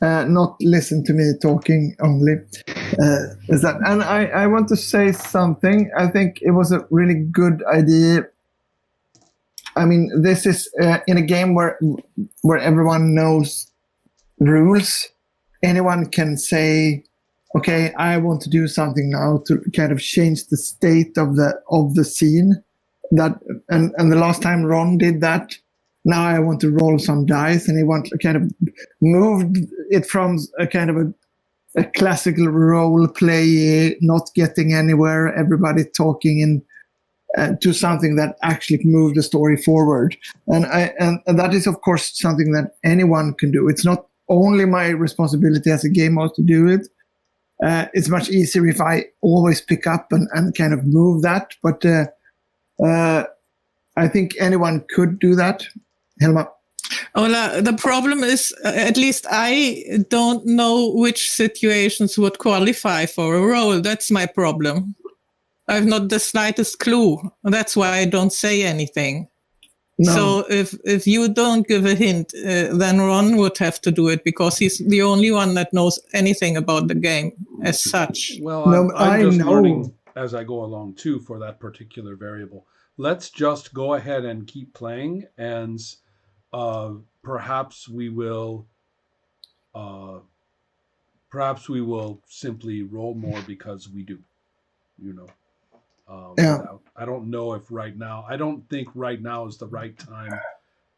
not listen to me talking only. Is that? And I want to say something. I think it was a really good idea. I mean, this is in a game where everyone knows rules. Anyone can say, "Okay, I want to do something now to kind of change the state of the scene." That and the last time Ron did that. Now I want to roll some dice, and he kind of moved it from a kind of a classical role play, not getting anywhere, everybody talking in. To something that actually moved the story forward, and that is of course something that anyone can do. It's not only my responsibility as a game master to do it. It's much easier if I always pick up and kind of move that, but I think anyone could do that. Helma. Ola, the problem is, at least I don't know which situations would qualify for a role. That's my problem. I've not the slightest clue. That's why I don't say anything. No. So if you don't give a hint, then Ron would have to do it because he's the only one that knows anything about the game as such. Well, I'm just learning as I go along too for that particular variable. Let's just go ahead and keep playing, and perhaps we will simply roll more because we do, you know. I don't know if I don't think right now is the right time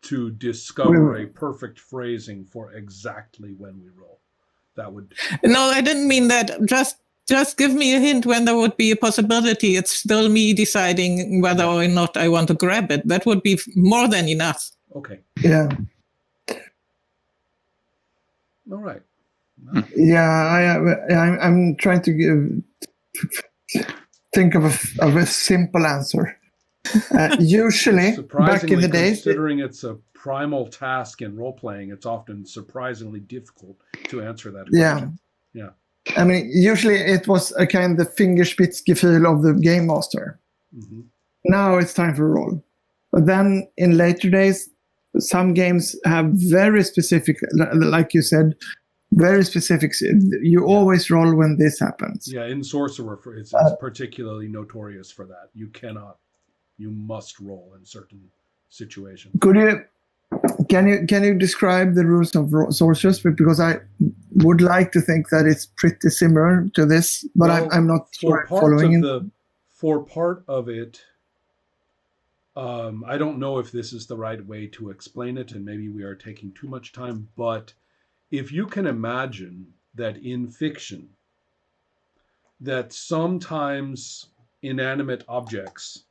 to discover a perfect phrasing for exactly when we roll. That would... No, I didn't mean that. Just give me a hint when there would be a possibility. It's still me deciding whether or not I want to grab it. That would be more than enough. Okay. Yeah. All right. Yeah, I'm trying to think of a simple answer. Usually, back in the days, considering it's a primal task in role playing, it's often surprisingly difficult to answer that question. Yeah. I mean, usually it was a kind of Fingerspitzengefühl of the game master. Mm-hmm. Now it's time for roll. But then in later days, some games have very specific, like you said, very specific. You always roll when this happens. Yeah, in Sorcerer, it's particularly notorious for that. You must roll in certain situations. Can you describe the rules of Sorcerers? Because I would like to think that it's pretty similar to this, but I'm not following it. For part of it, I don't know if this is the right way to explain it, and maybe we are taking too much time, but if you can imagine that in fiction, that sometimes inanimate objects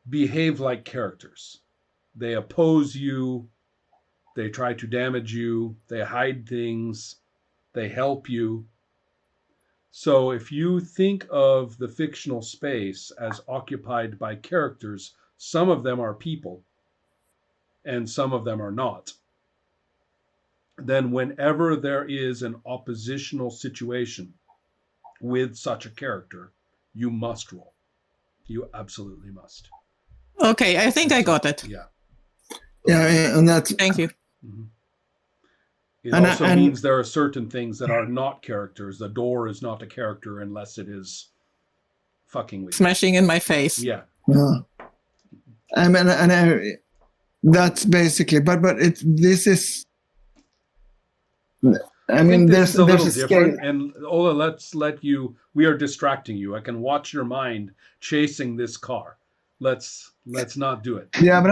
behave like characters. They oppose you, they try to damage you, they hide things, they help you. So if you think of the fictional space as occupied by characters, some of them are people and some of them are not, then whenever there is an oppositional situation with such a character, you must roll. You absolutely must. Okay, I think I got it. Yeah. Yeah, and that's... Thank you. Mm-hmm. It also means there are certain things that are not characters. The door is not a character unless it is fucking with smashing in my face. Yeah. I mean, that's basically, but this is... I mean, there's a little scale. different. And Ola, we are distracting you. I can watch your mind chasing this car. Let's not do it. Yeah, but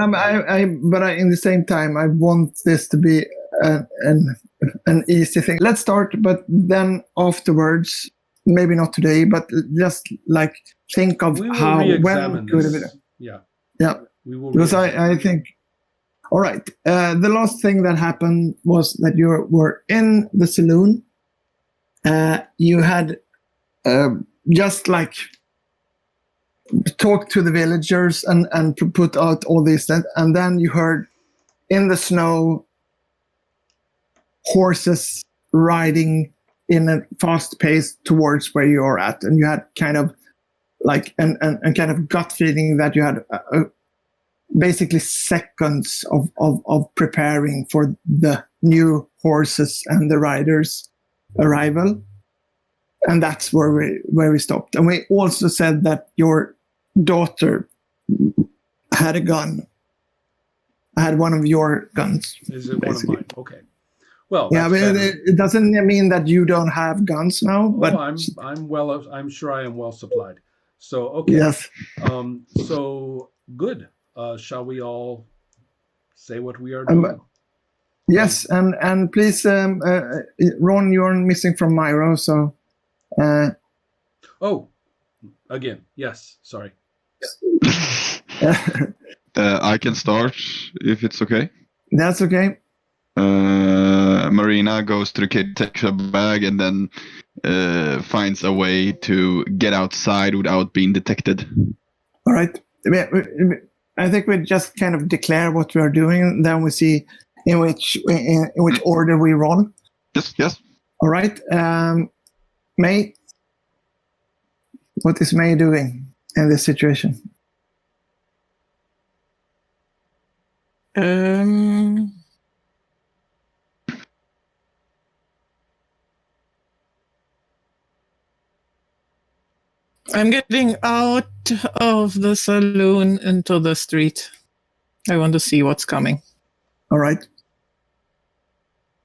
in the same time, I want this to be an easy thing. Let's start, but then afterwards, maybe not today, but just like think of when could it be. Yeah. We will, because I think. All right. The last thing that happened was that you were in the saloon. You had just like talked to the villagers and put out all this, and then you heard in the snow horses riding in a fast pace towards where you are at, and you had kind of like and kind of gut feeling that you had basically seconds of preparing for the new horses and the riders' arrival. And that's where we stopped. And we also said that your daughter had a gun. Had one of your guns. Is it basically. one of mine? Okay. Well, Yeah, but it doesn't mean that you don't have guns now. But I'm sure I am well supplied. So okay. Yes. So good. Shall we all say what we are doing? Yes, and please, Ron, you're missing from Myro, so. Oh, again, yes. Sorry. I can start if it's okay. That's okay. Marina goes to the kid, takes a bag, and then finds a way to get outside without being detected. All right. I think we just kind of declare what we are doing, then we see in which order we roll. Yes. All right. May, what is May doing in this situation? I'm getting out of the saloon into the street. I want to see what's coming. All right.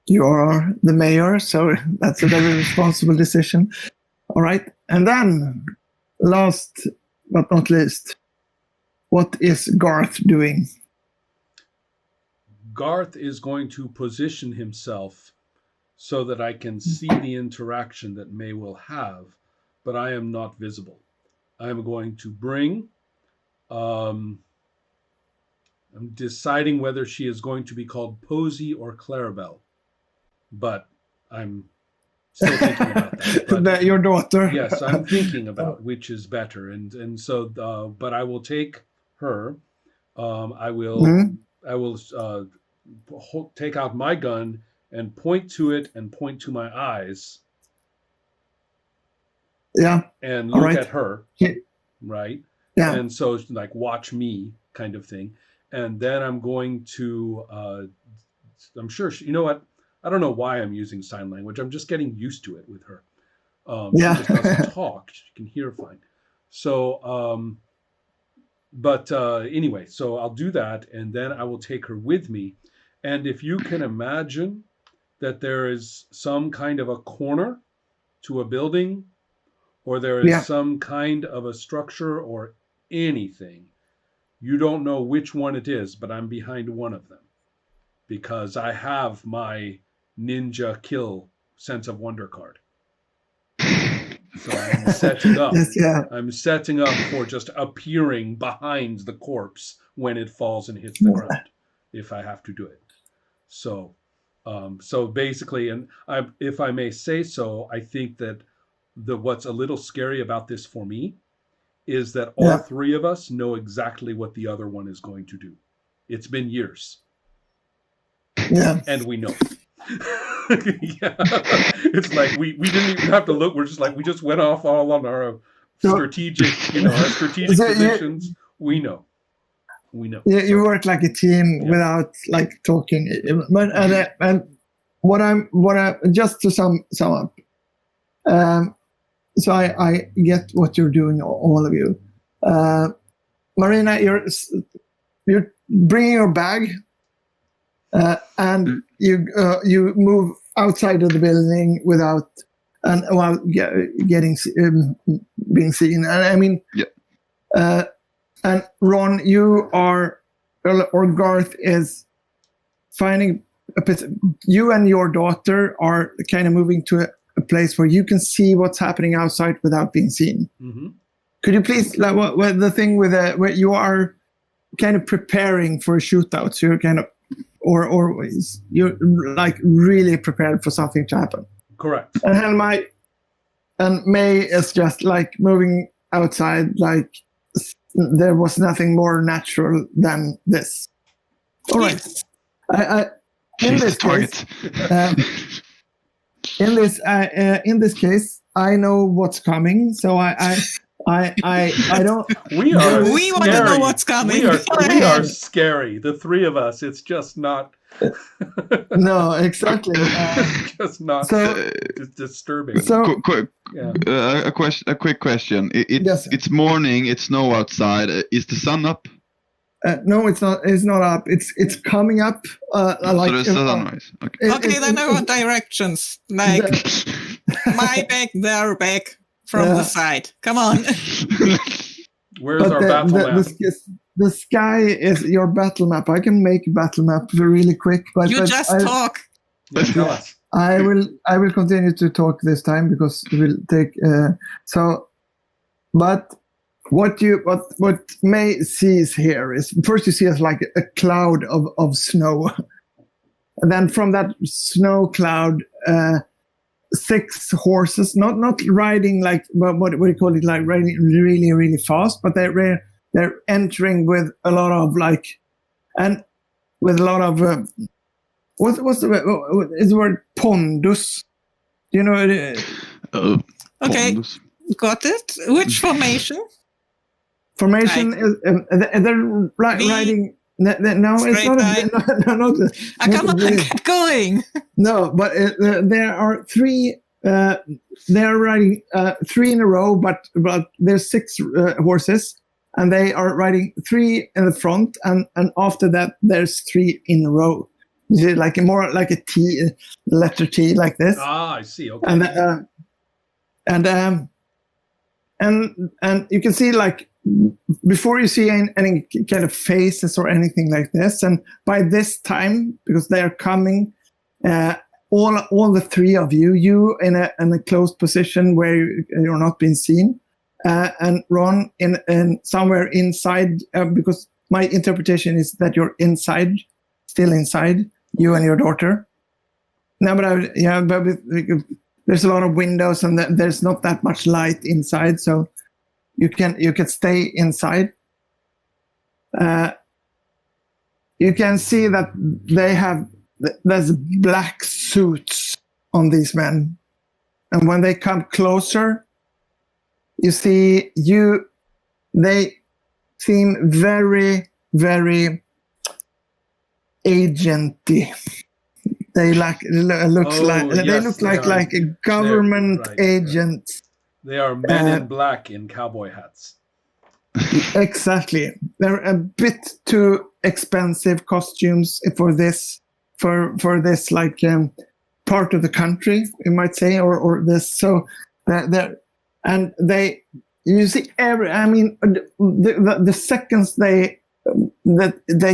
You are the mayor, so that's a very responsible decision. All right. And then, last but not least, what is Garth doing? Garth is going to position himself so that I can see the interaction that May will have, but I am not visible. I am going to bring, I'm deciding whether she is going to be called Posey or Clarabelle, but I'm still thinking about that. But Your daughter. yes, I'm thinking about which is better. And so, but I will take her. I will take out my gun and point to it and point to my eyes. Yeah. And look right. at her. Yeah. Right. Yeah. And so like watch me kind of thing. And then I'm going to I'm sure you know what? I don't know why I'm using sign language. I'm just getting used to it with her. She just doesn't talk. She can hear fine. So anyway, so I'll do that, and then I will take her with me. And if you can imagine that there is some kind of a corner to a building, or there is some kind of a structure or anything, you don't know which one it is, but I'm behind one of them because I have my ninja kill sense of wonder card. So I'm setting up. I'm setting up for just appearing behind the corpse when it falls and hits the ground, if I have to do it. So, so basically, and if I may say so, I think that what's a little scary about this for me is that all three of us know exactly what the other one is going to do. It's been years. Yeah. And we know. Yeah. It's like we didn't even have to look. We're just like, we just went off all on our strategic, our strategic positions. We know. Yeah, you work like a team without like talking. But and what I just to sum up. So I get what you're doing, all of you. Marina, you're bringing your bag, and you move outside of the building without getting being seen. And I mean, and Ron, you are, or Garth is finding you and your daughter are kind of moving to a place where you can see what's happening outside without being seen. Mm-hmm. Could you please, like, what the thing with where you are kind of preparing for a shootout, so you're kind of, or you're like really prepared for something to happen. Correct. And May is just like moving outside, like there was nothing more natural than this. All right. In this case, in this case, I know what's coming, so I don't. We are. We want to know scary. what's coming. We are. Go We are ahead. scary. The three of us. It's just not. No, exactly. Just not So disturbing. so Yeah. A quick question. Yes. It's morning. It's snow outside. Is the sun up? no, it's not. It's not up. It's coming up. Like so the sunrise. Okay. Okay, then I want directions. Like my back, their back from the side. Come on. Where's But our battle map? the sky is your battle map. I can make a battle map really quick, but You just talk. Yeah, tell us. I will continue to talk this time because it will take so. But what May sees here is first you see as like a cloud of snow, and then from that snow cloud, 6 horses, not riding like what do you call it, like riding really really fast, but they're entering with a lot of like, and with a lot of what's the word pondus? You know. Okay, Pondus. got it. Which formation? Formation is they're riding. No, it's Straight not. No, Come on, get going. No, but there are 3. They are riding 3 in a row, but there's 6 horses, and they are riding 3 in the front, and after that there's 3 in a row. Like more like a T, letter T, like this. Ah, I see. Okay. And you can see like before you see any kind of faces or anything like this, and by this time, because they are coming, all the 3 of you in a closed position where you're not being seen, and Ron in somewhere inside, because my interpretation is that you're inside, still inside, you and your daughter. No, but there's a lot of windows and there's not that much light inside, so you can stay inside. You can see that there's black suits on these men, and when they come closer, you see they seem very very agenty. They like they look like a government agent. They are men in black in cowboy hats. Exactly. They're a bit too expensive costumes for this like part of the country, you might say, or this. So you see the seconds they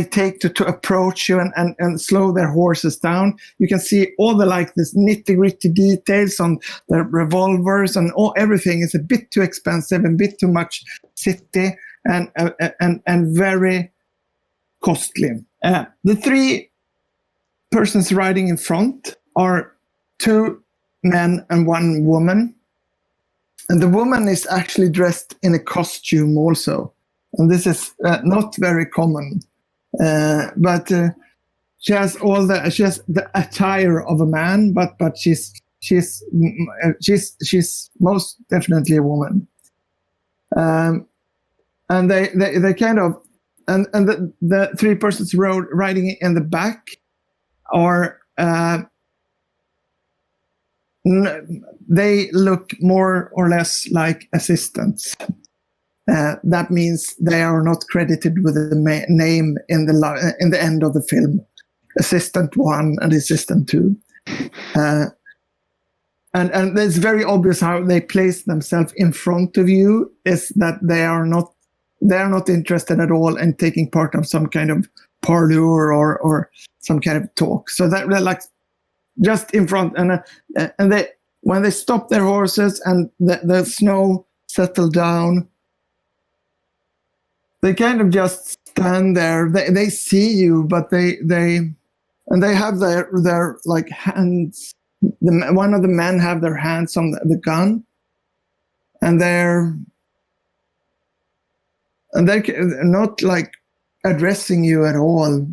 take to approach you and slow their horses down, you can see all the like this nitty-gritty details on their revolvers, and everything is a bit too expensive and a bit too much city and very costly. The 3 persons riding in front are 2 men and 1 woman, and the woman is actually dressed in a costume also. And this is not very common, but she has the attire of a man, but she's most definitely a woman. And they kind of and the 3 persons riding in the back are they look more or less like assistants. That means they are not credited with the name in the end of the film. Assistant 1 and Assistant 2. And it's very obvious how they place themselves in front of you, is that they are not interested at all in taking part of some kind of parlor or some kind of talk. So they're like just in front, and they, when they stop their horses and the snow settled down, they kind of just stand there. They see you, but they have their like hands. One of the men have their hands on the gun, and they're not like addressing you at all.